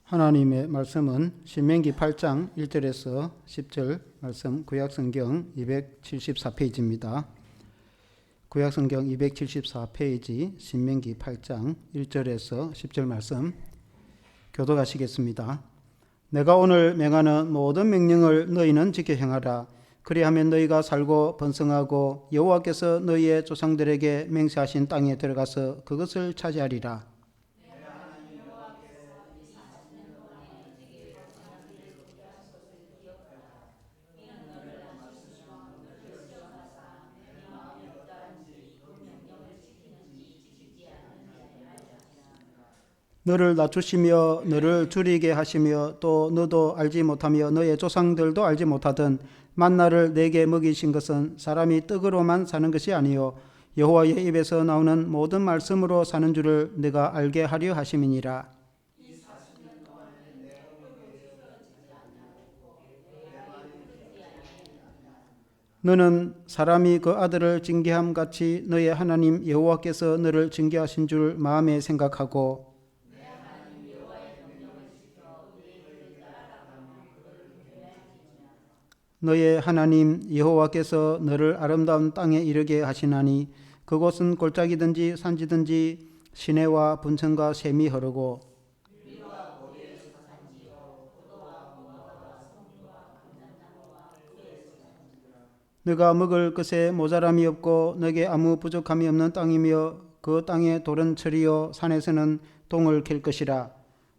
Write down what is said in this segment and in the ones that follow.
하나님의 말씀은 신명기 8장 1절에서 10절 말씀, 구약성경 274페이지입니다. 구약성경 274페이지 신명기 8장 1절에서 10절 말씀 교독하시겠습니다. 내가 오늘 명하는 모든 명령을 너희는 지켜 행하라. 그리하면 너희가 살고 번성하고 여호와께서 너희의 조상들에게 맹세하신 땅에 들어가서 그것을 차지하리라. 너를 낮추시며 너를 줄이게 하시며 또 너도 알지 못하며 너의 조상들도 알지 못하던 만나를 내게 먹이신 것은 사람이 떡으로만 사는 것이 아니요 여호와의 입에서 나오는 모든 말씀으로 사는 줄을 네가 알게 하려 하심이니라. 너는 사람이 그 아들을 징계함 같이 너의 하나님 여호와께서 너를 징계하신 줄 마음에 생각하고 너의 하나님 여호와께서 너를 아름다운 땅에 이르게 하시나니 그곳은 골짜기든지 산지든지 시내와 분천과 샘이 흐르고 너가 먹을 것에 모자람이 없고 너게 아무 부족함이 없는 땅이며 그 땅에 돌은 철이요 산에서는 동을 캘 것이라.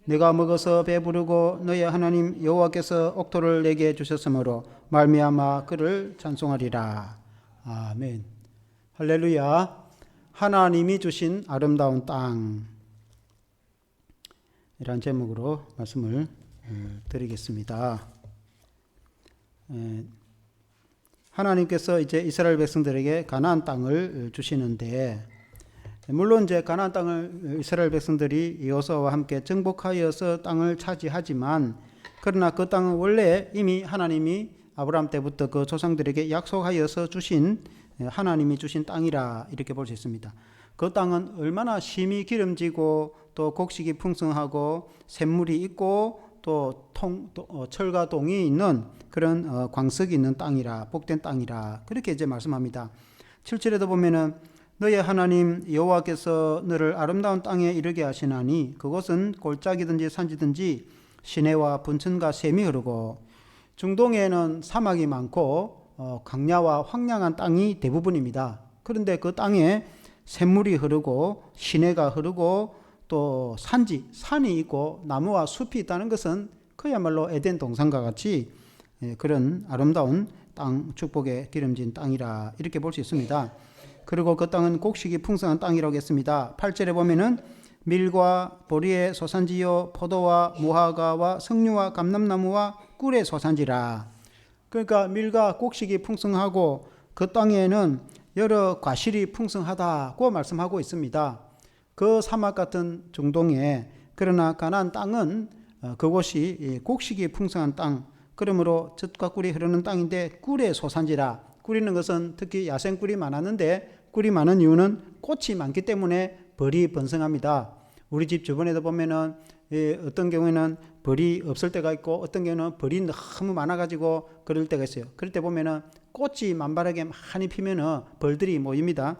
내가 먹어서 배부르고 너의 하나님 여호와께서 옥토를 내게 주셨으므로 말미암아 그를 찬송하리라. 아멘. 할렐루야. 하나님이 주신 아름다운 땅, 이란 제목으로 말씀을 드리겠습니다. 하나님께서 이제 이스라엘 백성들에게 가나안 땅을 주시는데, 물론 이제 가나안 땅을 이스라엘 백성들이 여호수아와 함께 정복하여서 땅을 차지하지만, 그러나 그 땅은 원래 이미 하나님이 아브라함 때부터 그 조상들에게 약속하여서 주신, 하나님이 주신 땅이라 이렇게 볼 수 있습니다. 그 땅은 얼마나 심이 기름지고 또 곡식이 풍성하고 샘물이 있고 또 철과 동이 있는 그런 광석이 있는 땅이라, 복된 땅이라 그렇게 이제 말씀합니다. 7절에도 보면은 너의 하나님 여호와께서 너를 아름다운 땅에 이르게 하시나니 그곳은 골짜기든지 산지든지 시내와 분천과 샘이 흐르고, 중동에는 사막이 많고 광야와 황량한 땅이 대부분입니다. 그런데 그 땅에 샘물이 흐르고 시내가 흐르고 또 산이 있고 나무와 숲이 있다는 것은 그야말로 에덴 동산과 같이 그런 아름다운 땅, 축복의 기름진 땅이라 이렇게 볼 수 있습니다. 그리고 그 땅은 곡식이 풍성한 땅이라고 했습니다. 8절에 보면은 밀과 보리의 소산지요 포도와 무화과와 석류와 감람나무와 꿀의 소산지라. 그러니까 밀과 곡식이 풍성하고 그 땅에는 여러 과실이 풍성하다고 말씀하고 있습니다. 그 사막 같은 중동에, 그러나 가나안 땅은 그곳이 곡식이 풍성한 땅, 그러므로 젖과 꿀이 흐르는 땅인데 꿀의 소산지라. 꿀이는 것은 특히 야생꿀이 많았는데, 꿀이 많은 이유는 꽃이 많기 때문에 벌이 번성합니다. 우리 집 주변에도 보면은 어떤 경우에는 벌이 없을 때가 있고 어떤 경우는 벌이 너무 많아가지고 그럴 때가 있어요. 그럴 때 보면은 꽃이 만발하게 많이 피면은 벌들이 모입니다.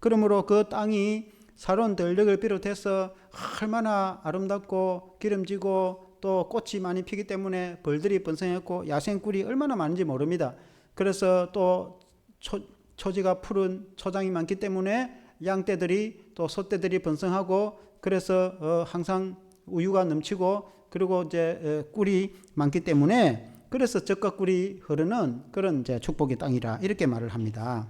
그러므로 그 땅이 사로운 들녘을 비롯해서 얼마나 아름답고 기름지고 또 꽃이 많이 피기 때문에 벌들이 번성했고 야생꿀이 얼마나 많은지 모릅니다. 그래서 또 초지가 푸른 초장이 많기 때문에 양떼들이 또 소떼들이 번성하고, 그래서 항상 우유가 넘치고, 그리고 이제 꿀이 많기 때문에 그래서 젖과 꿀이 흐르는 그런 이제 축복의 땅이라 이렇게 말을 합니다.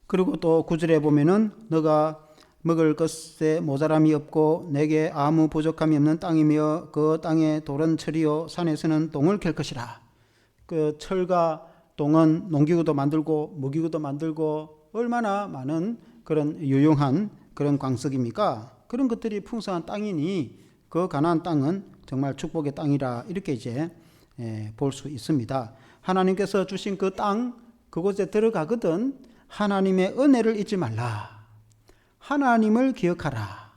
그리고 또 9절에 보면은 너가 먹을 것에 모자람이 없고 내게 아무 부족함이 없는 땅이며 그 땅에 돌은 철이요 산에서는 동을 캘 것이라. 그 철과 동은 농기구도 만들고 무기구도 만들고 얼마나 많은 그런 유용한 그런 광석입니까? 그런 것들이 풍성한 땅이니 그 가나안 땅은 정말 축복의 땅이라 이렇게 이제 볼 수 있습니다. 하나님께서 주신 그 땅, 그곳에 들어가거든 하나님의 은혜를 잊지 말라. 하나님을 기억하라.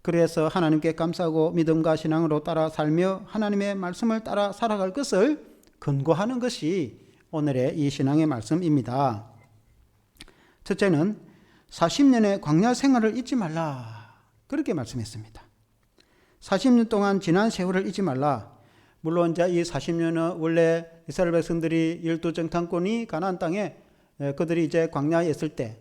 그래서 하나님께 감사하고 믿음과 신앙으로 따라 살며 하나님의 말씀을 따라 살아갈 것을 근거하는 것이 오늘의 이 신앙의 말씀입니다. 첫째는 40년의 광야 생활을 잊지 말라, 그렇게 말씀했습니다. 40년 동안 지난 세월을 잊지 말라. 물론 이제 이 40년은 원래 이스라엘 백성들이 12정탐꾼이 가나안 땅에 그들이 이제 광야에 있을 때,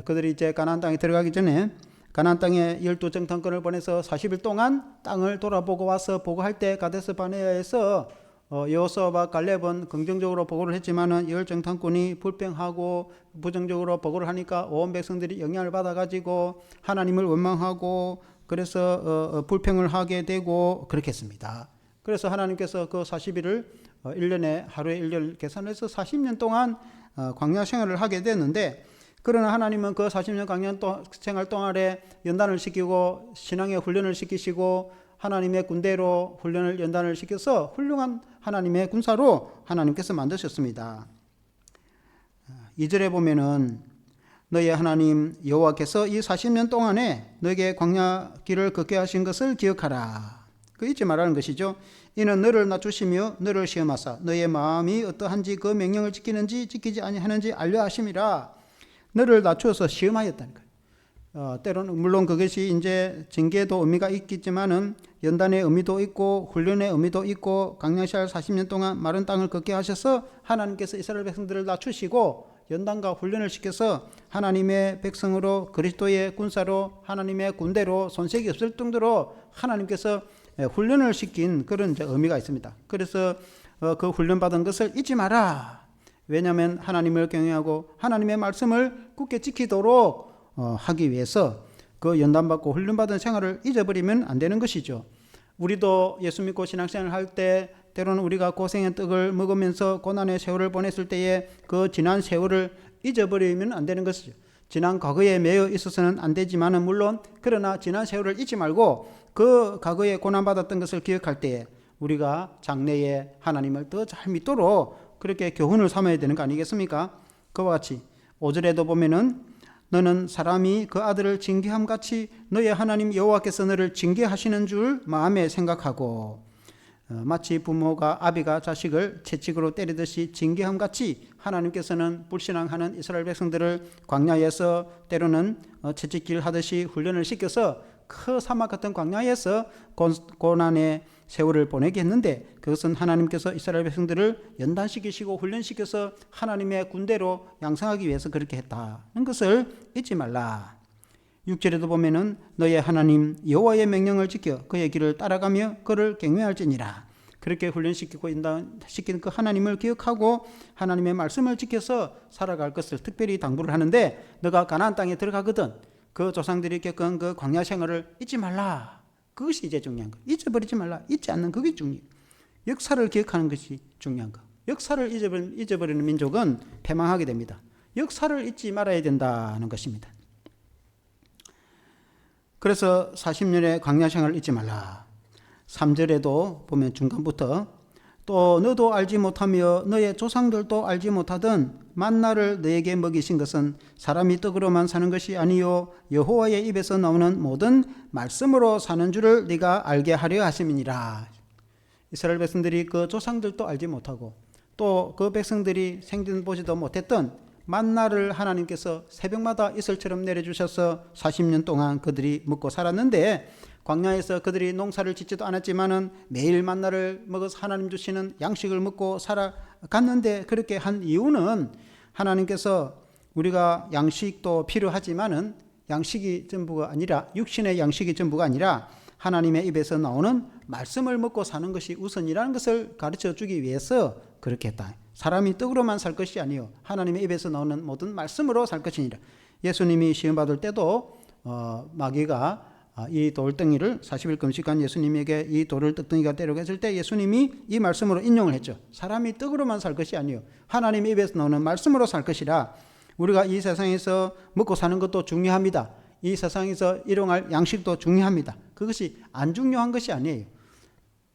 그들이 이제 가나안 땅에 들어가기 전에 가나안 땅에 12정탐꾼을 보내서 40일 동안 땅을 돌아보고 와서 보고할 때 가데스 바네아에서 여호수아와 갈렙은 긍정적으로 보고를 했지만은 10정탐꾼이 불평하고 부정적으로 보고를 하니까 온 백성들이 영향을 받아가지고 하나님을 원망하고 그래서 불평을 하게 되고 그렇게 했습니다. 그래서 하나님께서 그 40일을 1년에 하루에 1년 계산해서 40년 동안 광야 생활을 하게 됐는데, 그러나 하나님은 그 40년 광야 생활 동안에 연단을 시키고 신앙의 훈련을 시키시고 하나님의 군대로 훈련을 연단을 시켜서 훌륭한 하나님의 군사로 하나님께서 만드셨습니다. 2절에 보면은 너의 하나님 여호와께서 이 40년 동안에 너에게 광야 길을 걷게 하신 것을 기억하라. 그 잊지 말라는 것이죠. 이는 너를 낮추시며 너를 시험하사 너의 마음이 어떠한지 그 명령을 지키는지 지키지 아니하는지 알려 하심이라. 너를 낮추어서 시험하였다는 거예요. 때로는 물론 그것이 이제 징계도 의미가 있겠지만은 연단의 의미도 있고 훈련의 의미도 있고 광야시할 40년 동안 마른 땅을 걷게 하셔서 하나님께서 이스라엘 백성들을 낮추시고 연단과 훈련을 시켜서 하나님의 백성으로 그리스도의 군사로 하나님의 군대로 손색이 없을 정도로 하나님께서 훈련을 시킨 그런 의미가 있습니다. 그래서 그 훈련받은 것을 잊지 마라. 왜냐하면 하나님을 경외하고 하나님의 말씀을 굳게 지키도록 하기 위해서 그 연단받고 훈련받은 생활을 잊어버리면 안 되는 것이죠. 우리도 예수 믿고 신앙생활을 할 때 때로는 우리가 고생의 떡을 먹으면서 고난의 세월을 보냈을 때에 그 지난 세월을 잊어버리면 안 되는 것이죠. 지난 과거에 매여 있어서는 안 되지만은 물론 그러나 지난 세월을 잊지 말고 그 과거에 고난받았던 것을 기억할 때에 우리가 장래에 하나님을 더 잘 믿도록 그렇게 교훈을 삼아야 되는 거 아니겠습니까? 그와 같이 5절에도 보면은 너는 사람이 그 아들을 징계함 같이 너의 하나님 여호와께서 너를 징계하시는 줄 마음에 생각하고, 마치 부모가 아비가 자식을 채찍으로 때리듯이 징계함 같이 하나님께서는 불신앙하는 이스라엘 백성들을 광야에서 때로는 채찍질 하듯이 훈련을 시켜서 그 사막 같은 광야에서 고난의 세월을 보내게 했는데, 그것은 하나님께서 이스라엘 백성들을 연단시키시고 훈련시켜서 하나님의 군대로 양성하기 위해서 그렇게 했다는 것을 잊지 말라. 6절에도 보면은 너의 하나님 여호와의 명령을 지켜 그의 길을 따라가며 그를 경외할지니라. 그렇게 훈련시키고 인도시킨 그 하나님을 기억하고 하나님의 말씀을 지켜서 살아갈 것을 특별히 당부를 하는데, 너가 가나안 땅에 들어가거든 그 조상들이 겪은 그 광야 생활을 잊지 말라. 그것이 이제 중요한 거. 잊어버리지 말라. 잊지 않는 그게 중요해요. 역사를 기억하는 것이 중요한 거. 역사를 잊어버리는 민족은 패망하게 됩니다. 역사를 잊지 말아야 된다는 것입니다. 그래서 40년의 광야 생활을 잊지 말라. 3절에도 보면 중간부터 또 너도 알지 못하며 너의 조상들도 알지 못하던 만나를 너에게 먹이신 것은 사람이 떡으로만 사는 것이 아니요 여호와의 입에서 나오는 모든 말씀으로 사는 줄을 네가 알게 하려 하심이니라. 이스라엘 백성들이 그 조상들도 알지 못하고 또 그 백성들이 생전 보지도 못했던 만나를 하나님께서 새벽마다 이슬처럼 내려주셔서 40년 동안 그들이 먹고 살았는데, 광야에서 그들이 농사를 짓지도 않았지만은 매일 만나를 먹어서 하나님 주시는 양식을 먹고 살아갔는데, 그렇게 한 이유는 하나님께서 우리가 양식도 필요하지만은 양식이 전부가 아니라, 육신의 양식이 전부가 아니라 하나님의 입에서 나오는 말씀을 먹고 사는 것이 우선이라는 것을 가르쳐 주기 위해서 그렇게 했다. 사람이 떡으로만 살 것이 아니요 하나님의 입에서 나오는 모든 말씀으로 살 것이니라. 예수님이 시험 받을 때도 마귀가 이 돌덩이를 40일 금식한 예수님에게 이 돌을 떡덩이가 되려고 했을 때 예수님이 이 말씀으로 인용을 했죠. 사람이 떡으로만 살 것이 아니요 하나님의 입에서 나오는 말씀으로 살 것이라. 우리가 이 세상에서 먹고 사는 것도 중요합니다. 이 세상에서 일용할 양식도 중요합니다. 그것이 안 중요한 것이 아니에요.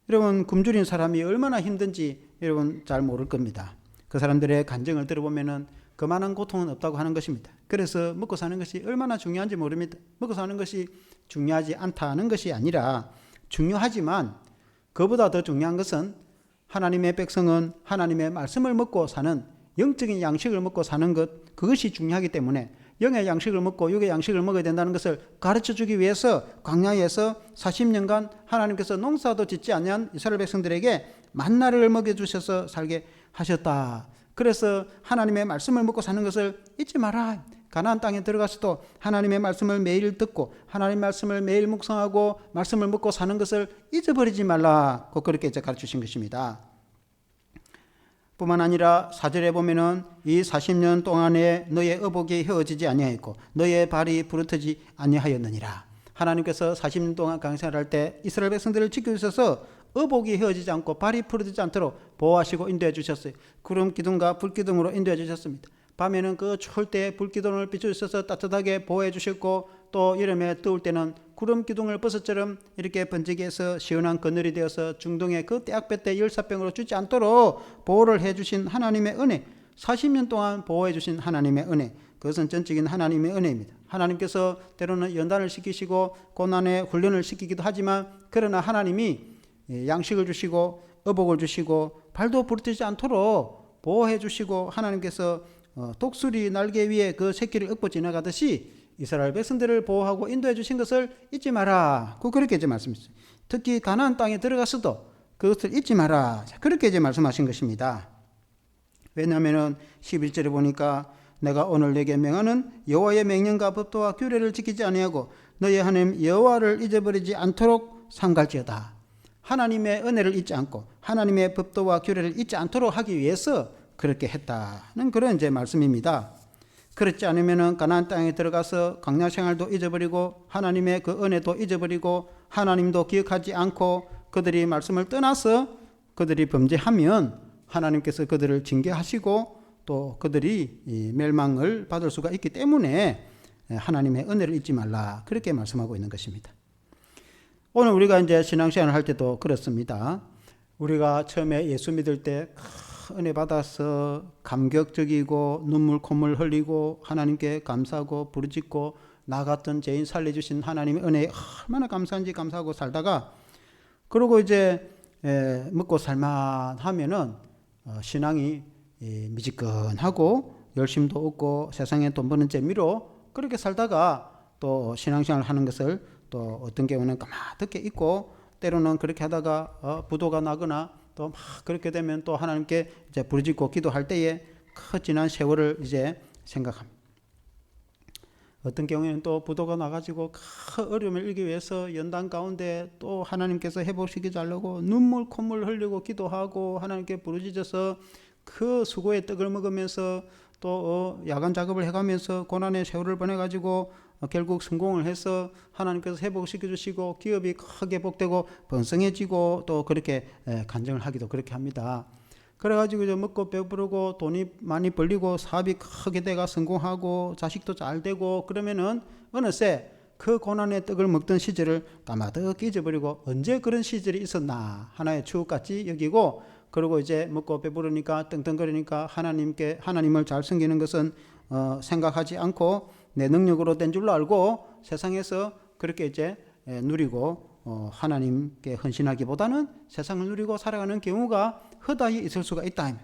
여러분, 굶주린 사람이 얼마나 힘든지 여러분 잘 모를 겁니다. 그 사람들의 간증을 들어보면은 그만한 고통은 없다고 하는 것입니다. 그래서 먹고 사는 것이 얼마나 중요한지 모릅니다. 먹고 사는 것이 중요하지 않다는 것이 아니라 중요하지만 그보다 더 중요한 것은 하나님의 백성은 하나님의 말씀을 먹고 사는 영적인 양식을 먹고 사는 것, 그것이 중요하기 때문에 영의 양식을 먹고 육의 양식을 먹어야 된다는 것을 가르쳐주기 위해서 광야에서 40년간 하나님께서 농사도 짓지 않은 이스라엘 백성들에게 만나를 먹여주셔서 살게 하셨다. 그래서 하나님의 말씀을 먹고 사는 것을 잊지 마라. 가나안 땅에 들어가서도 하나님의 말씀을 매일 듣고 하나님의 말씀을 매일 묵상하고 말씀을 먹고 사는 것을 잊어버리지 말라고 그렇게 이제 가르치신 것입니다. 뿐만 아니라 4절에 보면은 이 40년 동안에 너의 의복이 헤어지지 아니하였고 너의 발이 부르트지 아니하였느니라. 하나님께서 40년 동안 강생활할 때 이스라엘 백성들을 지켜주셔서 의복이 헤어지지 않고 발이 부르트지 않도록 보호하시고 인도해 주셨어요. 구름 기둥과 불 기둥으로 인도해 주셨습니다. 밤에는 그 추울 때 불 기둥을 비춰주셔서 따뜻하게 보호해 주셨고 또 여름에 더울 때는 구름 기둥을 버섯처럼 이렇게 번지게 해서 시원한 그늘이 되어서 중동의 그 떼약볕 때 열사병으로 죽지 않도록 보호를 해주신 하나님의 은혜, 40년 동안 보호해 주신 하나님의 은혜, 그것은 전적인 하나님의 은혜입니다. 하나님께서 때로는 연단을 시키시고 고난의 훈련을 시키기도 하지만 그러나 하나님이 양식을 주시고 의복을 주시고 발도 부르뜨지 않도록 보호해 주시고 하나님께서 독수리 날개 위에 그 새끼를 업고 지나가듯이 이스라엘 백성들을 보호하고 인도해 주신 것을 잊지 마라. 그렇게 이제 말씀했어요. 특히 가나안 땅에 들어갔어도 그것을 잊지 마라. 그렇게 이제 말씀하신 것입니다. 왜냐하면 11절에 보니까 내가 오늘 내게 명하는 여호와의 명령과 법도와 규례를 지키지 아니하고 너의 하나님 여호와를 잊어버리지 않도록 삼갈지어다. 하나님의 은혜를 잊지 않고 하나님의 법도와 규례를 잊지 않도록 하기 위해서 그렇게 했다는 그런 이제 말씀입니다. 그렇지 않으면은 가나안 땅에 들어가서 광야 생활도 잊어버리고 하나님의 그 은혜도 잊어버리고 하나님도 기억하지 않고 그들이 말씀을 떠나서 그들이 범죄하면 하나님께서 그들을 징계하시고 또 그들이 멸망을 받을 수가 있기 때문에 하나님의 은혜를 잊지 말라 그렇게 말씀하고 있는 것입니다. 오늘 우리가 이제 신앙생활을 할 때도 그렇습니다. 우리가 처음에 예수 믿을 때 은혜 받아서 감격적이고 눈물 콧물 흘리고 하나님께 감사하고 부르짖고 나 같은 죄인 살려주신 하나님의 은혜에 얼마나 감사한지 감사하고 살다가 그러고 이제 먹고 살만하면은 신앙이 미지근하고 열심도 없고 세상에 돈 버는 재미로 그렇게 살다가 또 신앙생활을 하는 것을 또 어떤 경우는 까마득히 잊고 때로는 그렇게 하다가 부도가 나거나 또 막 그렇게 되면 또 하나님께 이제 부르짖고 기도할 때에 그 지난 세월을 이제 생각합니다. 어떤 경우에는 또 부도가 나가지고 큰 어려움을 이기기 위해서 연단 가운데 또 하나님께서 회복시키지 자려고 눈물 콧물 흘리고 기도하고 하나님께 부르짖어서 그 수고의 떡을 먹으면서 또 야간 작업을 해가면서 고난의 세월을 보내가지고 결국 성공을 해서 하나님께서 회복시켜 주시고 기업이 크게 복되고 번성해지고 또 그렇게 간증을 하기도 그렇게 합니다. 그래가지고 이제 먹고 배부르고 돈이 많이 벌리고 사업이 크게 돼가 성공하고 자식도 잘 되고 그러면은 어느새 그 고난의 떡을 먹던 시절을 까마득히 잊어버리고 언제 그런 시절이 있었나 하나의 추억같이 여기고 그리고 이제 먹고 배부르니까 떵떵거리니까 하나님을 잘 섬기는 것은 생각하지 않고 내 능력으로 된 줄로 알고 세상에서 그렇게 이제 누리고 하나님께 헌신하기보다는 세상을 누리고 살아가는 경우가 허다히 있을 수가 있다.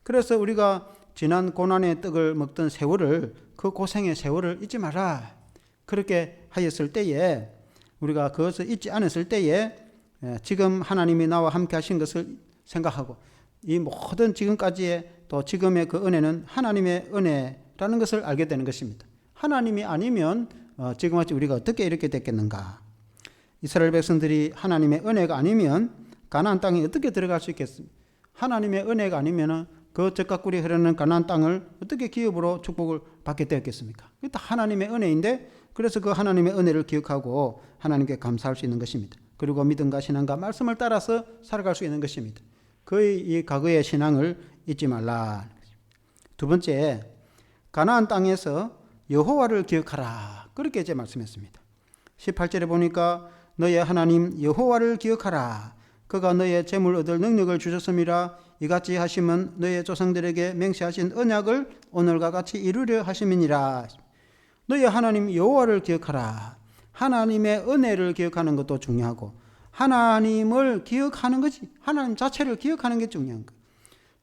그래서 우리가 지난 고난의 떡을 먹던 세월을 그 고생의 세월을 잊지 마라. 그렇게 하였을 때에 우리가 그것을 잊지 않았을 때에 지금 하나님이 나와 함께 하신 것을 생각하고 이 모든 지금까지의 또 지금의 그 은혜는 하나님의 은혜라는 것을 알게 되는 것입니다. 하나님이 아니면 지금같이 우리가 어떻게 이렇게 됐겠는가. 이스라엘 백성들이 하나님의 은혜가 아니면 가나안 땅에 어떻게 들어갈 수 있겠습니까? 하나님의 은혜가 아니면 그 젖과 꿀이 흐르는 가나안 땅을 어떻게 기업으로 축복을 받게 되었겠습니까? 그게 다 하나님의 은혜인데 그래서 그 하나님의 은혜를 기억하고 하나님께 감사할 수 있는 것입니다. 그리고 믿음과 신앙과 말씀을 따라서 살아갈 수 있는 것입니다. 그의 이 과거의 신앙을 잊지 말라. 두 번째, 가나안 땅에서 여호와를 기억하라. 그렇게 이제 말씀했습니다. 18절에 보니까 너의 하나님 여호와를 기억하라. 그가 너의 재물 얻을 능력을 주셨음이라. 이같이 하심은 너의 조상들에게 맹세하신 언약을 오늘과 같이 이루려 하심이니라. 너의 하나님 여호와를 기억하라. 하나님의 은혜를 기억하는 것도 중요하고 하나님을 기억하는 것이, 하나님 자체를 기억하는 게 중요한 거예요.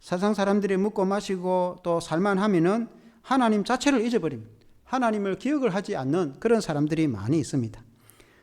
세상 사람들이 먹고 마시고 또 살만하면은 하나님 자체를 잊어버립니다. 하나님을 기억을 하지 않는 그런 사람들이 많이 있습니다.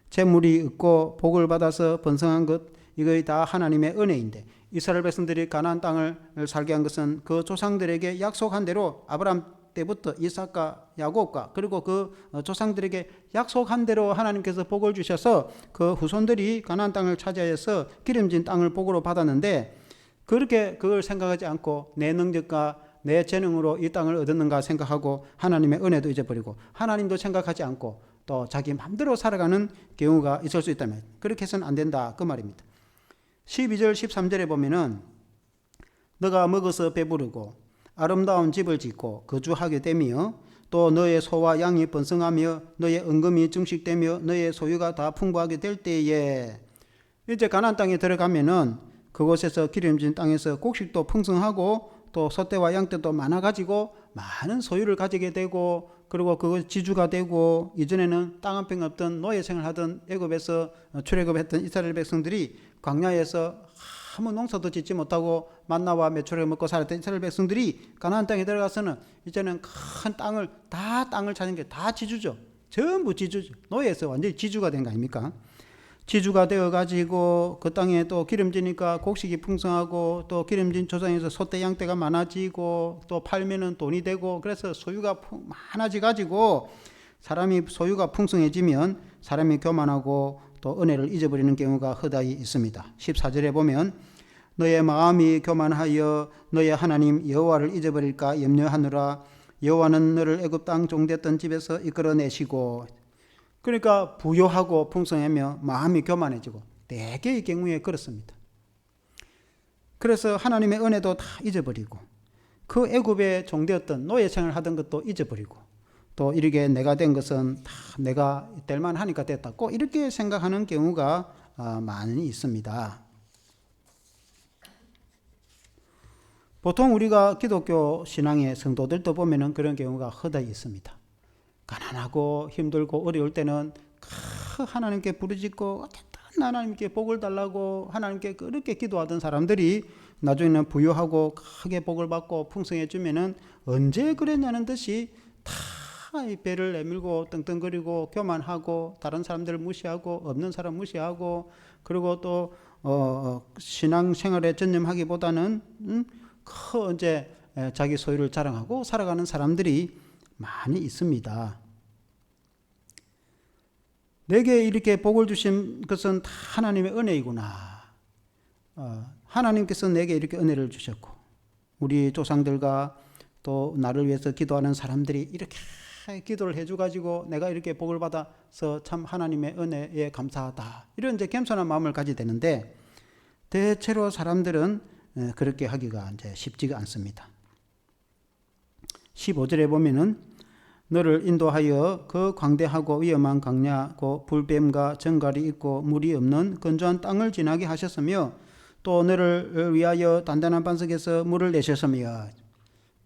재물이 없고 복을 받아서 번성한 것, 이거의 다 하나님의 은혜인데, 이스라엘 백성들이 가나안 땅을 살게 한 것은 그 조상들에게 약속한 대로 아브라함 때부터 이삭과 야곱과 그리고 그 조상들에게 약속한 대로 하나님께서 복을 주셔서 그 후손들이 가나안 땅을 차지하여서 기름진 땅을 복으로 받았는데, 그렇게 그걸 생각하지 않고 내 능력과 내 재능으로 이 땅을 얻었는가 생각하고 하나님의 은혜도 잊어버리고 하나님도 생각하지 않고 또 자기 마음대로 살아가는 경우가 있을 수 있다면, 그렇게 해서는 안 된다 그 말입니다. 12절 13절에 보면은 너가 먹어서 배부르고 아름다운 집을 짓고 거주하게 되며 또 너의 소와 양이 번성하며 너의 은금이 증식되며 너의 소유가 다 풍부하게 될 때에, 이제 가나안 땅에 들어가면은 그곳에서 기름진 땅에서 곡식도 풍성하고 또 소떼와 양떼도 많아가지고 많은 소유를 가지게 되고, 그리고 그것 지주가 되고, 이전에는 땅 한 평 없던 노예 생활하던 애굽에서 출애굽했던 이스라엘 백성들이 광야에서 아무 농사도 짓지 못하고 만나와 메추리를 먹고 살았던 이스라엘 백성들이 가나안 땅에 들어가서는 이제는 큰 땅을 찾은 게 다 지주죠. 전부 지주죠. 노예에서 완전히 지주가 된 거 아닙니까? 지주가 되어가지고 그 땅에 또 기름지니까 곡식이 풍성하고 또 기름진 조상에서 소떼 양떼가 많아지고 또 팔면은 돈이 되고, 그래서 소유가 많아지가지고 사람이 소유가 풍성해지면 사람이 교만하고 또 은혜를 잊어버리는 경우가 허다히 있습니다. 14절에 보면 너의 마음이 교만하여 너의 하나님 여호와를 잊어버릴까 염려하느라. 여호와는 너를 애굽 땅 종됐던 집에서 이끌어내시고, 그러니까 부요하고 풍성하며 마음이 교만해지고 네 개의 경우에 그렇습니다. 그래서 하나님의 은혜도 다 잊어버리고 그 애굽에 종되었던 노예 생활을 하던 것도 잊어버리고 또 이렇게 내가 된 것은 다 내가 될만 하니까 됐다, 꼭 이렇게 생각하는 경우가 많이 있습니다. 보통 우리가 기독교 신앙의 성도들도 보면은 그런 경우가 허다히 있습니다. 가난하고 힘들고 어려울 때는 하나님께 부르짖고 하나님께 복을 달라고 하나님께 그렇게 기도하던 사람들이 나중에는 부유하고 크게 복을 받고 풍성해지면은 언제 그랬냐는 듯이 다 배를 내밀고 떵떵거리고 교만하고 다른 사람들을 무시하고 없는 사람 무시하고, 그리고 또 신앙생활에 전념하기보다는 이제 자기 소유를 자랑하고 살아가는 사람들이 많이 있습니다. 내게 이렇게 복을 주신 것은 다 하나님의 은혜이구나. 하나님께서 내게 이렇게 은혜를 주셨고 우리 조상들과 또 나를 위해서 기도하는 사람들이 이렇게 기도를 해줘가지고 내가 이렇게 복을 받아서 참 하나님의 은혜에 감사하다, 이런 이제 겸손한 마음을 가지게 되는데, 대체로 사람들은 그렇게 하기가 이제 쉽지가 않습니다. 15절에 보면은 너를 인도하여 그 광대하고 위험한 광야고 불뱀과 정갈이 있고 물이 없는 건조한 땅을 지나게 하셨으며 또 너를 위하여 단단한 반석에서 물을 내셨으며,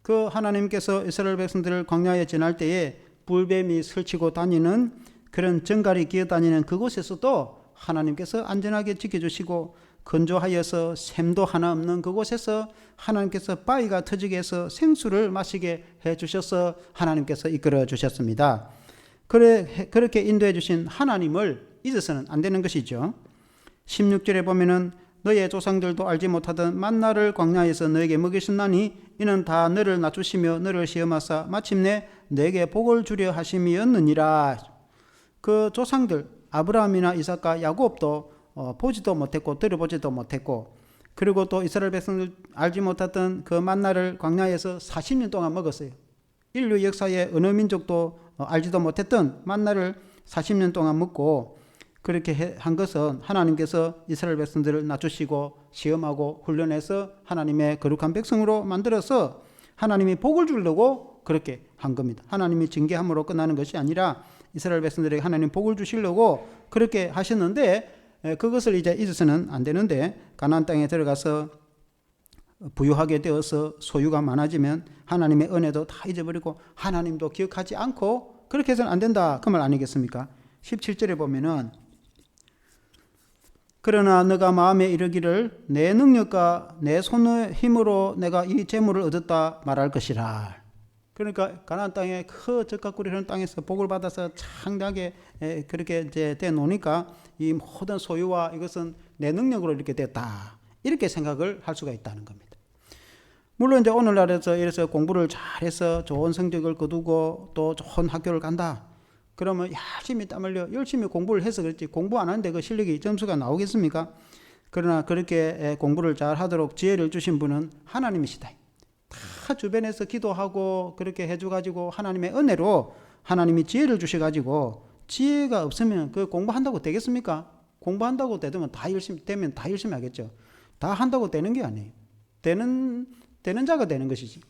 그 하나님께서 이스라엘 백성들을 광야에 지날 때에 불뱀이 설치고 다니는 그런 정갈이 기어다니는 그곳에서도 하나님께서 안전하게 지켜주시고, 건조하여서 샘도 하나 없는 그곳에서 하나님께서 바위가 터지게 해서 생수를 마시게 해주셔서 하나님께서 이끌어 주셨습니다. 그렇게 인도해 주신 하나님을 잊어서는 안 되는 것이죠. 16절에 보면은 너의 조상들도 알지 못하던 만나를 광야에서 너에게 먹이셨나니 이는 다 너를 낮추시며 너를 시험하사 마침내 너에게 복을 주려 하심이었느니라. 그 조상들 아브라함이나 이삭과 야곱도 보지도 못했고 들어보지도 못했고, 그리고 또 이스라엘 백성들 알지 못했던 그 만나를 광야에서 40년 동안 먹었어요. 인류 역사의 어느 민족도 알지도 못했던 만나를 40년 동안 먹고, 그렇게 한 것은 하나님께서 이스라엘 백성들을 낮추시고 시험하고 훈련해서 하나님의 거룩한 백성으로 만들어서 하나님이 복을 주려고 그렇게 한 겁니다. 하나님이 징계함으로 끝나는 것이 아니라 이스라엘 백성들에게 하나님 복을 주시려고 그렇게 하셨는데, 그것을 이제 잊어서는 안 되는데, 가나안 땅에 들어가서 부유하게 되어서 소유가 많아지면 하나님의 은혜도 다 잊어버리고 하나님도 기억하지 않고 그렇게 해서는 안 된다, 그 말 아니겠습니까? 17절에 보면은 그러나 너가 마음에 이르기를 내 능력과 내 손의 힘으로 내가 이 재물을 얻었다 말할 것이라. 그러니까 가나안 땅에 그 적각구리라는 땅에서 복을 받아서 창대하게 그렇게 이제 돼 놓으니까 이 모든 소유와 이것은 내 능력으로 이렇게 됐다, 이렇게 생각을 할 수가 있다는 겁니다. 물론 이제 오늘날에서 이래서 공부를 잘해서 좋은 성적을 거두고 또 좋은 학교를 간다, 그러면 열심히 땀 흘려 열심히 공부를 해서 그렇지, 공부 안 하는데 그 실력이 점수가 나오겠습니까? 그러나 그렇게 공부를 잘 하도록 지혜를 주신 분은 하나님이시다. 다 주변에서 기도하고 그렇게 해줘가지고 하나님의 은혜로 하나님이 지혜를 주셔가지고, 지혜가 없으면 그 공부한다고 되겠습니까? 공부한다고 되면 다 열심히 하겠죠. 다 한다고 되는 게 아니에요. 되는 자가 되는 것이지.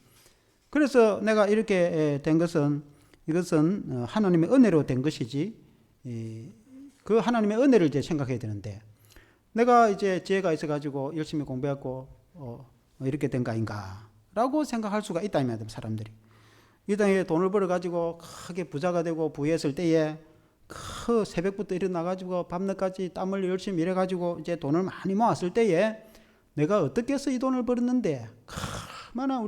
그래서 내가 이렇게 된 것은, 이것은 하나님의 은혜로 된 것이지, 그 하나님의 은혜를 이제 생각해야 되는데, 내가 이제 지혜가 있어가지고 열심히 공부했고 이렇게 된 거 아닌가 라고 생각할 수가 있다, 이 말이야. 사람들이 이 땅에 돈을 벌어가지고 크게 부자가 되고 부유했을 때에 그 새벽부터 일어나가지고 밤늦까지 땀을 열심히 일해가지고 이제 돈을 많이 모았을 때에 내가 어떻게 해서 이 돈을 벌었는데, 얼마나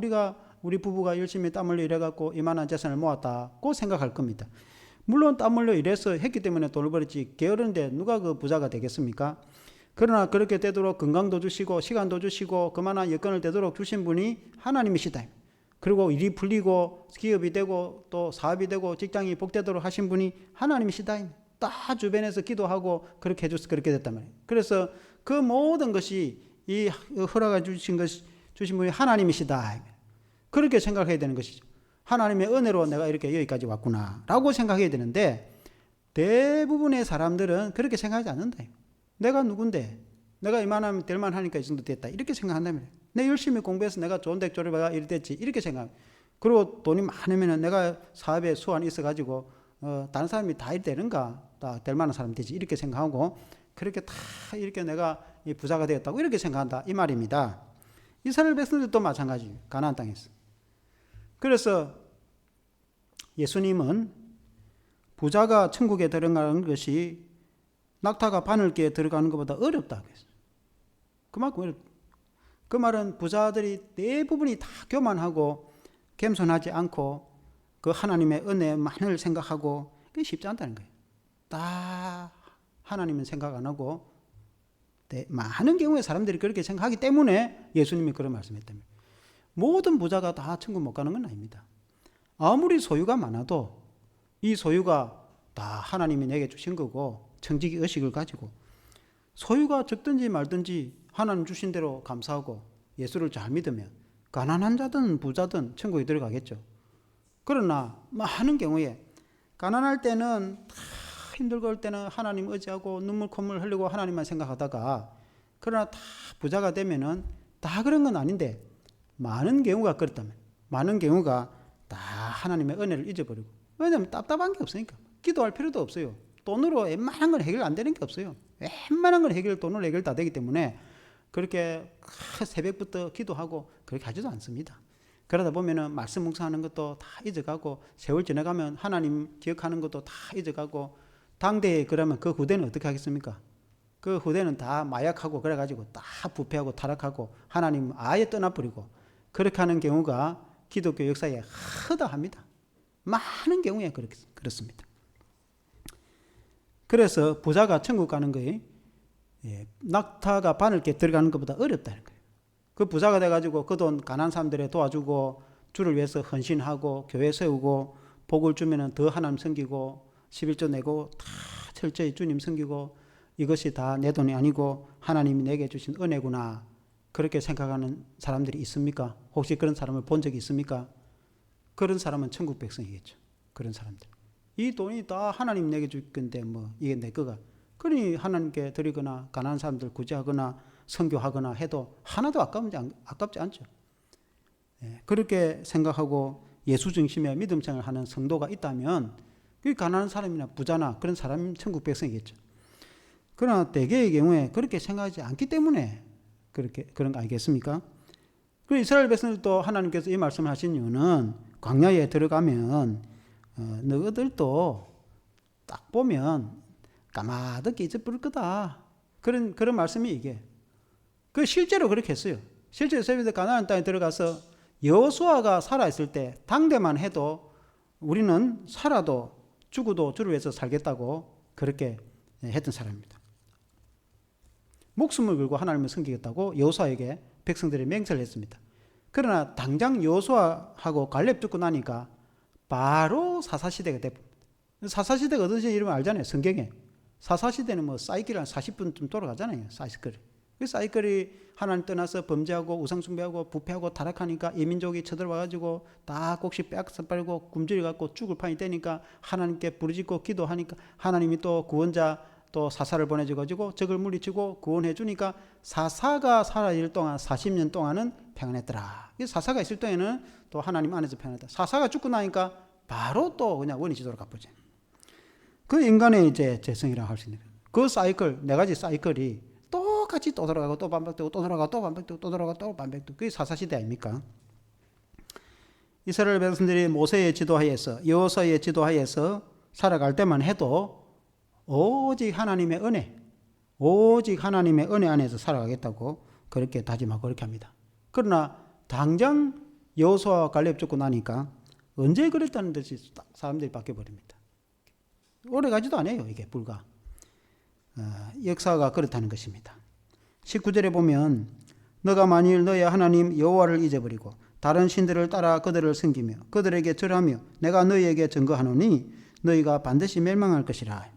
우리 부부가 열심히 땀 흘려 일해갖고 이만한 재산을 모았다고 생각할 겁니다. 물론 땀 흘려 일해서 했기 때문에 돈을 벌었지, 게으른데 누가 그 부자가 되겠습니까? 그러나 그렇게 되도록 건강도 주시고 시간도 주시고 그만한 여건을 되도록 주신 분이 하나님이시다. 그리고 일이 풀리고 기업이 되고 또 사업이 되고 직장이 복되도록 하신 분이 하나님이시다. 다 주변에서 기도하고 그렇게 해줘서 그렇게 됐단 말이에요. 그래서 그 모든 것이 이 허락해 주신 분이 하나님이시다, 그렇게 생각해야 되는 것이죠. 하나님의 은혜로 내가 이렇게 여기까지 왔구나 라고 생각해야 되는데, 대부분의 사람들은 그렇게 생각하지 않는다. 내가 누군데, 내가 이만하면 될만 하니까 이 정도 됐다, 이렇게 생각한다면, 내 열심히 공부해서 내가 좋은 대학 졸업해가 이렇게 됐지, 이렇게 생각. 그리고 돈이 많으면 내가 사업에 수완이 있어가지고 다른 사람이 다 되는가, 다 될 만한 사람이 되지, 이렇게 생각하고 그렇게 다 이렇게 내가 부자가 되었다고 이렇게 생각한다, 이 말입니다. 이스라엘 백성들도 마찬가지예요. 가나안 땅에서. 그래서 예수님은 부자가 천국에 들어가는 것이 낙타가 바늘기에 들어가는 것보다 어렵다 그랬어요. 그만큼 어렵다. 그 말은 부자들이 대부분이 다 교만하고 겸손하지 않고 그 하나님의 은혜만을 생각하고, 그게 쉽지 않다는 거예요. 다 하나님은 생각 안 하고, 많은 경우에 사람들이 그렇게 생각하기 때문에 예수님이 그런 말씀했답니다. 모든 부자가 다 천국 못 가는 건 아닙니다. 아무리 소유가 많아도 이 소유가 다 하나님이 내게 주신 거고, 청지기 의식을 가지고 소유가 적든지 말든지 하나님 주신 대로 감사하고 예수를 잘 믿으면 가난한 자든 부자든 천국에 들어가겠죠. 그러나 많은 경우에 가난할 때는 다 힘들고 할 때는 하나님 의지하고 눈물 콧물 흘리고 하나님만 생각하다가, 그러나 다 부자가 되면은 다 그런 건 아닌데 많은 경우가 그렇다면, 많은 경우가 다 하나님의 은혜를 잊어버리고, 왜냐하면 답답한 게 없으니까. 기도할 필요도 없어요. 돈으로 웬만한 건 해결 안 되는 게 없어요. 웬만한 건 돈으로 해결 다 되기 때문에 그렇게 새벽부터 기도하고 그렇게 하지도 않습니다. 그러다 보면은 말씀 묵상하는 것도 다 잊어가고, 세월 지나가면 하나님 기억하는 것도 다 잊어가고, 당대에 그러면 그 후대는 어떻게 하겠습니까? 그 후대는 다 마약하고 그래가지고 다 부패하고 타락하고 하나님 아예 떠나버리고, 그렇게 하는 경우가 기독교 역사에 허다합니다. 많은 경우에 그렇습니다. 그래서 부자가 천국 가는 거에 낙타가 바늘게 들어가는 것보다 어렵다는 거예요. 그 부자가 돼가지고 그 돈 가난한 사람들에 도와주고 주를 위해서 헌신하고 교회 세우고 복을 주면은 더 하나님 섬기고 11조 내고 다 철저히 주님 섬기고, 이것이 다 내 돈이 아니고 하나님이 내게 주신 은혜구나, 그렇게 생각하는 사람들이 있습니까? 혹시 그런 사람을 본 적이 있습니까? 그런 사람은 천국 백성이겠죠. 그런 사람들. 이 돈이 다 하나님 내게 줄 건데 뭐 이게 내 거가. 그러니 하나님께 드리거나 가난한 사람들 구제하거나 선교하거나 해도 하나도 아깝지 않죠. 그렇게 생각하고 예수 중심의 믿음 생활을 하는 성도가 있다면 그 가난한 사람이나 부자나 그런 사람이 천국 백성이겠죠. 그러나 대개의 경우에 그렇게 생각하지 않기 때문에 그런 거 아니겠습니까? 그 이스라엘 백성들도 하나님께서 이 말씀을 하신 이유는 광야에 들어가면 너희들도 딱 보면 까마득히 잊어버릴 거다. 그런 말씀이 이게. 그 실제로 그렇게 했어요. 실제로 이스라엘이 가나안 땅에 들어가서 여호수아가 살아있을 때 당대만 해도 우리는 살아도 죽어도 주를 위해서 살겠다고 그렇게 했던 사람입니다. 목숨을 걸고 하나님을 섬기겠다고 여호수아에게 백성들이 맹세를 했습니다. 그러나 당장 여호수아하고 갈렙 죽고 나니까 바로 사사시대가 돼버립니다. 사사시대가 어떤지 이름을 알잖아요. 성경에. 사사시대는 뭐 사이클 한 40분쯤 돌아가잖아요. 사이클이. 그 사이클이 하나님 떠나서 범죄하고 우상숭배하고 부패하고 타락하니까 이민족이 쳐들어와가지고 다 곡식 빼앗아 빨고 굶주려갖고 죽을 판이 되니까 하나님께 부르짖고 기도하니까 하나님이 또 구원자 또 사사를 보내줘가지고 적을 물리치고 구원해 주니까 사사가 살아있을 동안 40년 동안은 평안했더라. 사사가 있을 때에는 또 하나님 안에서 평안했다. 사사가 죽고 나니까 바로 또 그냥 원위지도로 가보죠. 그 인간의 이제 재성이라고 할 수 있는 그 사이클, 네 가지 사이클이 똑같이 또 돌아가고 또 반복되고 또 돌아가고 또 반복되고 또 돌아가고 또 반복되고 그게 사사시대 아닙니까? 이스라엘 백성들이 모세의 지도하에서 여호수아의 지도하에서 살아갈 때만 해도 오직 하나님의 은혜, 오직 하나님의 은혜 안에서 살아가겠다고 그렇게 다짐하고 그렇게 합니다. 그러나 당장 여호수아와 갈렙 죽고 나니까 언제 그랬다는 듯이 사람들이 바뀌어버립니다. 오래가지도 않아요. 이게 불과. 역사가 그렇다는 것입니다. 19절에 보면 너가 만일 너의 하나님 여호와를 잊어버리고 다른 신들을 따라 그들을 섬기며 그들에게 절하며 내가 너희에게 증거하노니 너희가 반드시 멸망할 것이라.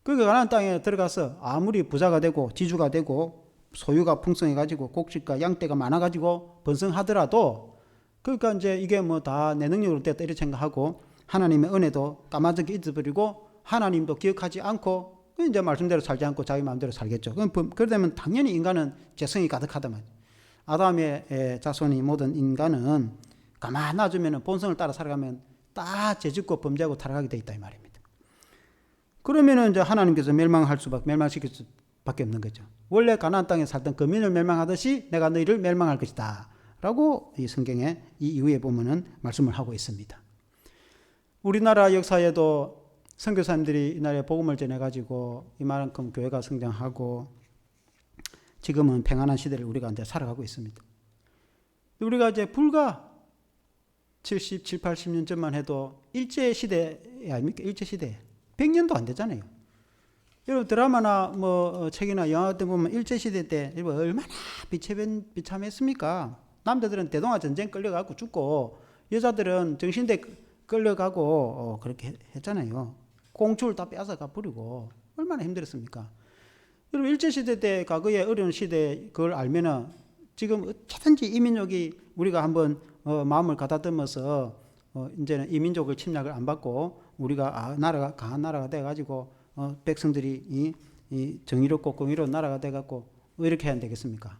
그러니까 가나안 땅에 들어가서 아무리 부자가 되고 지주가 되고 소유가 풍성해가지고 곡식과 양떼가 많아가지고 번성하더라도 그러니까 이제 이게 뭐 다 내 능력으로 됐다 이렇게 생각하고 하나님의 은혜도 까마득히 잊어버리고 하나님도 기억하지 않고 이제 말씀대로 살지 않고 자기 마음대로 살겠죠. 그러면 당연히 인간은 죄성이 가득하다만 아담의 자손이 모든 인간은 가만 놔주면 본성을 따라 살아가면 다 죄짓고 범죄하고 타락하게 돼 있다 이 말입니다. 그러면은 이제 하나님께서 멸망시킬 수밖에 없는 거죠. 원래 가나안 땅에 살던 거민을 멸망하듯이 내가 너희를 멸망할 것이다 라고 이 성경에 이 이후에 보면은 말씀을 하고 있습니다. 우리나라 역사에도 선교사님들이 이날에 복음을 전해가지고 이만큼 교회가 성장하고 지금은 평안한 시대를 우리가 이제 살아가고 있습니다. 우리가 이제 불과 70, 80년 전만 해도 일제시대 아닙니까? 일제시대. 100년도 안 되잖아요. 여러분 드라마나 뭐 책이나 영화 때 보면 일제시대 때 얼마나 비참했습니까? 남자들은 대동아 전쟁 끌려가고 죽고 여자들은 정신대 끌려가고 그렇게 했잖아요. 공주를 다 빼앗아가 버리고 얼마나 힘들었습니까? 여러분 일제시대 때 과거의 어려운 시대 그걸 알면은 지금 어쩌든지 이민족이 우리가 한번 마음을 가다듬어서 이제는 이민족을 침략을 안 받고 우리가 나라가 강한 나라가 돼가지고 백성들이 이 정의롭고 공의로운 나라가 돼갖고 이렇게 해야 되겠습니까?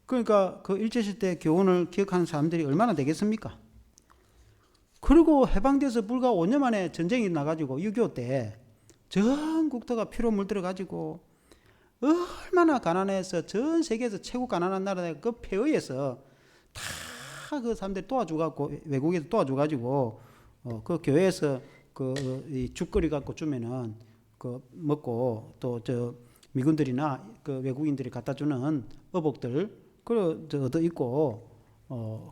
그러니까 그 일제시대 교훈을 기억하는 사람들이 얼마나 되겠습니까? 그리고 해방돼서 불과 5년 만에 전쟁이 나가지고 6.25 때 전 국토가 피로 물들어가지고 얼마나 가난해서 전 세계에서 최고 가난한 나라가 그 폐허에서 다 그 사람들이 도와줘갖고 외국에서 도와줘가지고 그 교회에서 그 죽거리 갖고 주면은 그 먹고 또 저 미군들이나 그 외국인들이 갖다 주는 어복들 그 얻어 있고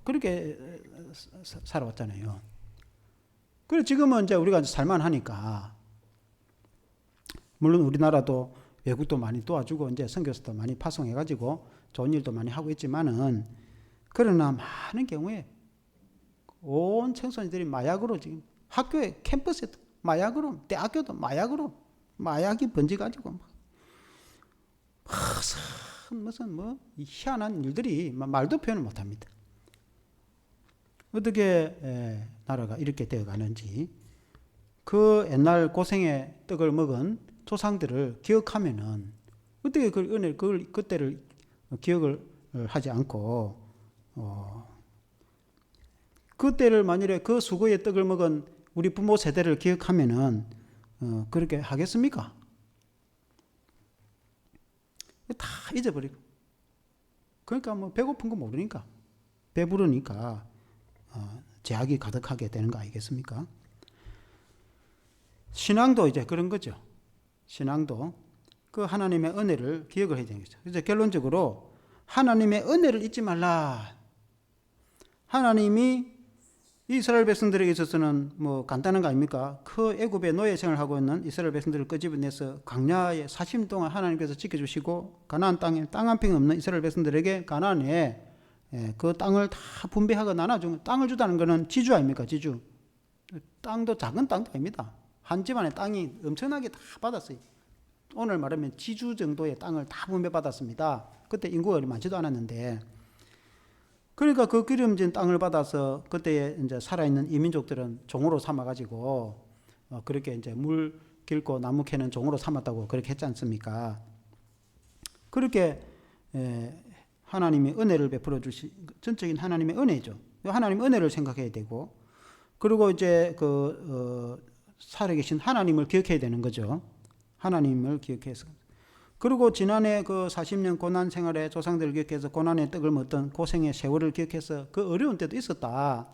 그렇게 살아왔잖아요. 그래 지금은 이제 우리가 살만하니까 물론 우리나라도 외국도 많이 도와주고 이제 선교사도 많이 파송해가지고 좋은 일도 많이 하고 있지만은 그러나 많은 경우에 온 청소년들이 마약으로 지금 학교에 캠퍼스에 마약으로 대학교도 마약으로 마약이 번져가지고 무슨 뭐 희한한 일들이 말도 표현을 못합니다. 어떻게 나라가 이렇게 되어가는지 그 옛날 고생의 떡을 먹은 조상들을 기억하면은 어떻게 그때를 기억을 하지 않고 그때를 만일에 그 수고의 떡을 먹은 우리 부모 세대를 기억하면은 그렇게 하겠습니까? 다 잊어버리고. 그러니까 뭐 배고픈 거 모르니까, 배부르니까 제약이 가득하게 되는 거 아니겠습니까? 신앙도 이제 그런 거죠. 신앙도 그 하나님의 은혜를 기억을 해야 되는 거죠. 그래서 결론적으로 하나님의 은혜를 잊지 말라. 하나님이 이스라엘 백성들에게 있어서는 뭐 간단한 거 아닙니까? 그 애굽의 노예 생활을 하고 있는 이스라엘 백성들을 끄집어내서 광야에 40년 동안 하나님께서 지켜주시고 가나안 땅에 땅 한 평 없는 이스라엘 백성들에게 가나안에 그 땅을 다 분배하고 나눠준, 땅을 주다는 것은 지주 아닙니까? 지주. 땅도 작은 땅도 아닙니다. 한 집안의 땅이 엄청나게 다 받았어요. 오늘 말하면 지주 정도의 땅을 다 분배받았습니다. 그때 인구가 많지도 않았는데, 그러니까 그 기름진 땅을 받아서 그때 이제 살아있는 이민족들은 종으로 삼아가지고 그렇게 이제 물 길고 나무 캐는 종으로 삼았다고 그렇게 했지 않습니까? 그렇게 하나님이 은혜를 베풀어 주신 전적인 하나님의 은혜죠. 하나님의 은혜를 생각해야 되고, 그리고 이제 살아계신 하나님을 기억해야 되는 거죠. 하나님을 기억해서. 그리고 지난해 그 40년 고난 생활에 조상들을 기억해서 고난의 떡을 먹던 고생의 세월을 기억해서 그 어려운 때도 있었다.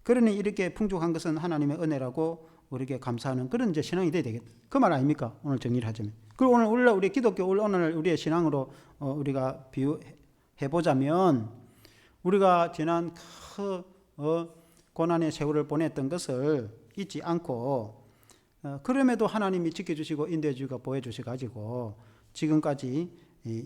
그러니 이렇게 풍족한 것은 하나님의 은혜라고 우리에게 감사하는 그런 이제 신앙이 돼야 되겠다. 그 말 아닙니까? 오늘 정리를 하자면. 그리고 오늘 우리 기독교 오늘 우리의 신앙으로 우리가 비유해 보자면, 우리가 지난 그 고난의 세월을 보냈던 것을 잊지 않고, 그럼에도 하나님이 지켜주시고 인도해주시고 보여주셔가지고 지금까지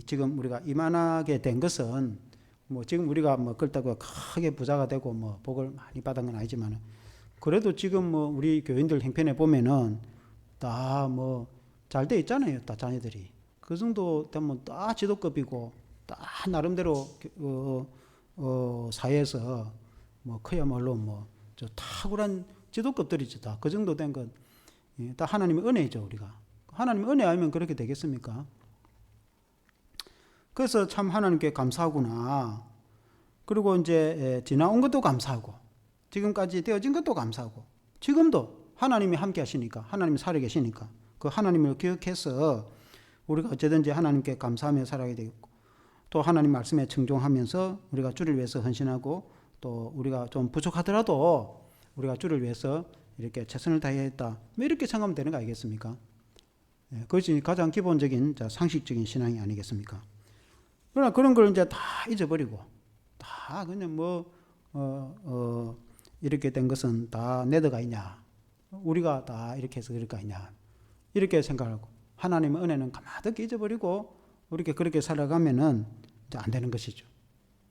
지금 우리가 이만하게 된 것은 뭐 지금 우리가 뭐 그렇다고 크게 부자가 되고 뭐 복을 많이 받은 건 아니지만, 그래도 지금 뭐 우리 교인들 형편에 보면은 다 뭐 잘 돼 있잖아요. 다 자녀들이 그 정도 되면 다 지도급이고 다 나름대로 사회에서 뭐 그야말로 뭐 저 탁월한 지도급들이죠. 다 그 정도 된 건 다 하나님의 은혜죠. 우리가 하나님의 은혜 아니면 그렇게 되겠습니까? 그래서 참 하나님께 감사하구나. 그리고 이제 지나온 것도 감사하고 지금까지 되어진 것도 감사하고, 지금도 하나님이 함께 하시니까, 하나님이 살아계시니까 그 하나님을 기억해서 우리가 어쨌든지 하나님께 감사하며 살아야 되겠고, 또 하나님 말씀에 청종하면서 우리가 주를 위해서 헌신하고, 또 우리가 좀 부족하더라도 우리가 주를 위해서 이렇게 최선을 다해야겠다, 뭐 이렇게 생각하면 되는 거 아니겠습니까? 그것이 가장 기본적인 상식적인 신앙이 아니겠습니까? 그러나 그런 걸 이제 다 잊어버리고, 다 그냥 이렇게 된 것은 다 내 덕 아니냐, 우리가 다 이렇게 해서 그럴 거 아니냐, 이렇게 생각하고 하나님의 은혜는 가만히 잊어버리고 우리가 그렇게 살아가면은 이제 안 되는 것이죠.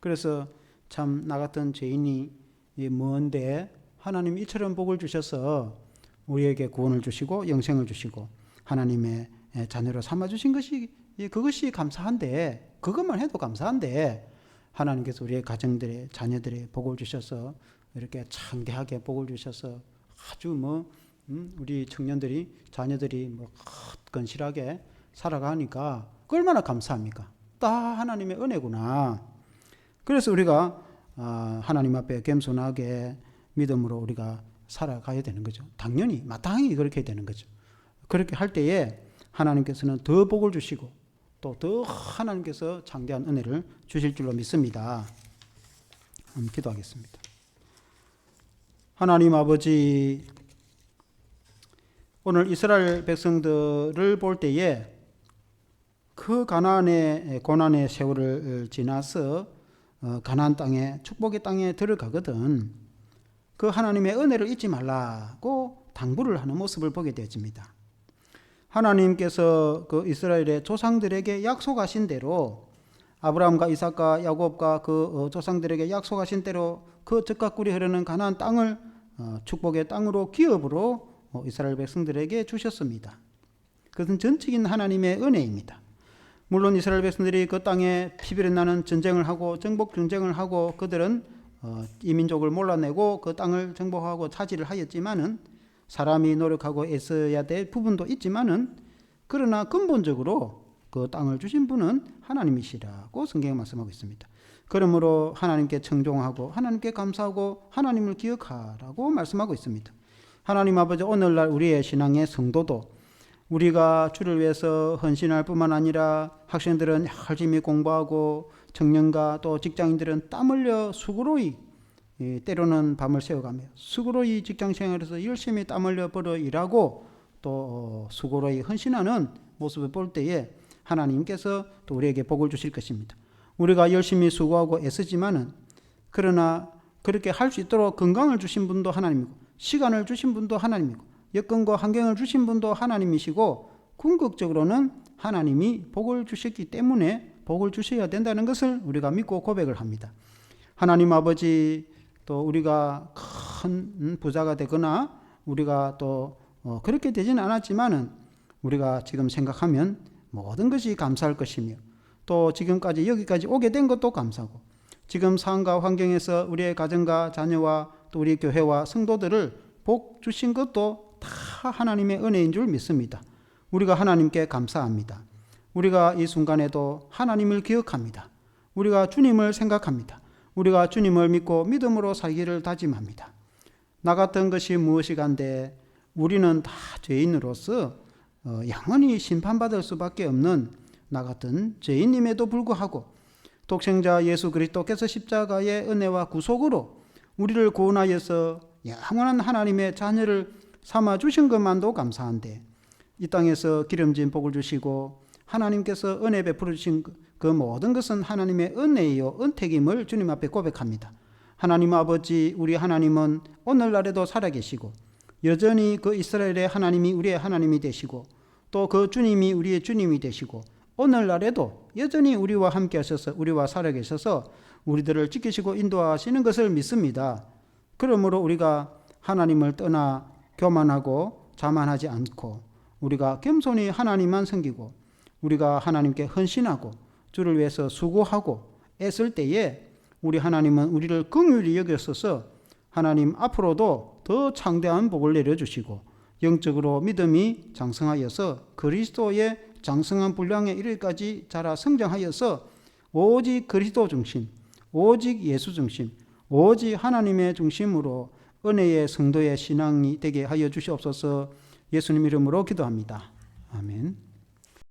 그래서 참 나 같은 죄인이 먼데 하나님이 이처럼 복을 주셔서 우리에게 구원을 주시고 영생을 주시고 하나님의 자녀로 삼아주신 것이, 그것이 감사한데, 그것만 해도 감사한데, 하나님께서 우리의 가정들의 자녀들의 복을 주셔서 이렇게 창대하게 복을 주셔서 아주 우리 청년들이 자녀들이 건실하게 살아가니까 그 얼마나 감사합니까? 다 하나님의 은혜구나. 그래서 우리가 하나님 앞에 겸손하게 믿음으로 우리가 살아가야 되는 거죠. 당연히 마땅히 그렇게 되는 거죠. 그렇게 할 때에 하나님께서는 더 복을 주시고 또 더 하나님께서 창대한 은혜를 주실 줄로 믿습니다. 기도하겠습니다. 하나님 아버지, 오늘 이스라엘 백성들을 볼 때에 그 가나안의 고난의 세월을 지나서 가나안 땅에, 축복의 땅에 들어가거든 그 하나님의 은혜를 잊지 말라고 당부를 하는 모습을 보게 되어집니다. 하나님께서 그 이스라엘의 조상들에게 약속하신 대로, 아브라함과 이삭과 야곱과 그 조상들에게 약속하신 대로 그 젖과 꿀이 흐르는 가나안 땅을 축복의 땅으로, 기업으로 이스라엘 백성들에게 주셨습니다. 그것은 전적인 하나님의 은혜입니다. 물론 이스라엘 백성들이 그 땅에 피비린 나는 전쟁을 하고 정복 전쟁을 하고 그들은 이민족을 몰아내고 그 땅을 정복하고 차지를 하였지만은, 사람이 노력하고 애써야 될 부분도 있지만은, 그러나 근본적으로 그 땅을 주신 분은 하나님이시라고 성경에 말씀하고 있습니다. 그러므로 하나님께 청종하고 하나님께 감사하고 하나님을 기억하라고 말씀하고 있습니다. 하나님 아버지, 오늘날 우리의 신앙의 성도도 우리가 주를 위해서 헌신할 뿐만 아니라 학생들은 열심히 공부하고 청년과 또 직장인들은 땀 흘려 수고로이 때로는 밤을 새워가며 수고로이 직장생활에서 열심히 땀 흘려 벌어 일하고 또 수고로이 헌신하는 모습을 볼 때에 하나님께서 또 우리에게 복을 주실 것입니다. 우리가 열심히 수고하고 애쓰지만은 그러나 그렇게 할 수 있도록 건강을 주신 분도 하나님이고 시간을 주신 분도 하나님이고 여건과 환경을 주신 분도 하나님이시고 궁극적으로는 하나님이 복을 주셨기 때문에 복을 주셔야 된다는 것을 우리가 믿고 고백을 합니다. 하나님 아버지, 또 우리가 큰 부자가 되거나 우리가 또 그렇게 되지는 않았지만은 우리가 지금 생각하면 모든 것이 감사할 것이며 또 지금까지 여기까지 오게 된 것도 감사하고 지금 상황과 환경에서 우리의 가정과 자녀와 또 우리 교회와 성도들을 복 주신 것도 다 하나님의 은혜인 줄 믿습니다. 우리가 하나님께 감사합니다. 우리가 이 순간에도 하나님을 기억합니다. 우리가 주님을 생각합니다. 우리가 주님을 믿고 믿음으로 살기를 다짐합니다. 나 같은 것이 무엇이간데 우리는 다 죄인으로서 영원히 심판받을 수밖에 없는 나 같은 죄인임에도 불구하고 독생자 예수 그리스도께서 십자가의 은혜와 구속으로 우리를 구원하여서 영원한 하나님의 자녀를 삼아 주신 것만도 감사한데 이 땅에서 기름진 복을 주시고 하나님께서 은혜 베풀어 주신 그 모든 것은 하나님의 은혜이요 은택임을 주님 앞에 고백합니다. 하나님 아버지, 우리 하나님은 오늘날에도 살아계시고 여전히 그 이스라엘의 하나님이 우리의 하나님이 되시고 또 그 주님이 우리의 주님이 되시고 오늘날에도 여전히 우리와 함께 하셔서 우리와 살아계셔서 우리들을 지키시고 인도하시는 것을 믿습니다. 그러므로 우리가 하나님을 떠나 교만하고 자만하지 않고 우리가 겸손히 하나님만 섬기고 우리가 하나님께 헌신하고 주를 위해서 수고하고 애쓸 때에 우리 하나님은 우리를 긍휼히 여기셔서 하나님 앞으로도 더 창대한 복을 내려주시고 영적으로 믿음이 장성하여서 그리스도의 장성한 분량에 이르기까지 자라 성장하여서 오직 그리스도 중심, 오직 예수 중심, 오직 하나님의 중심으로 은혜의 성도의 신앙이 되게 하여 주시옵소서. 예수님 이름으로 기도합니다. 아멘.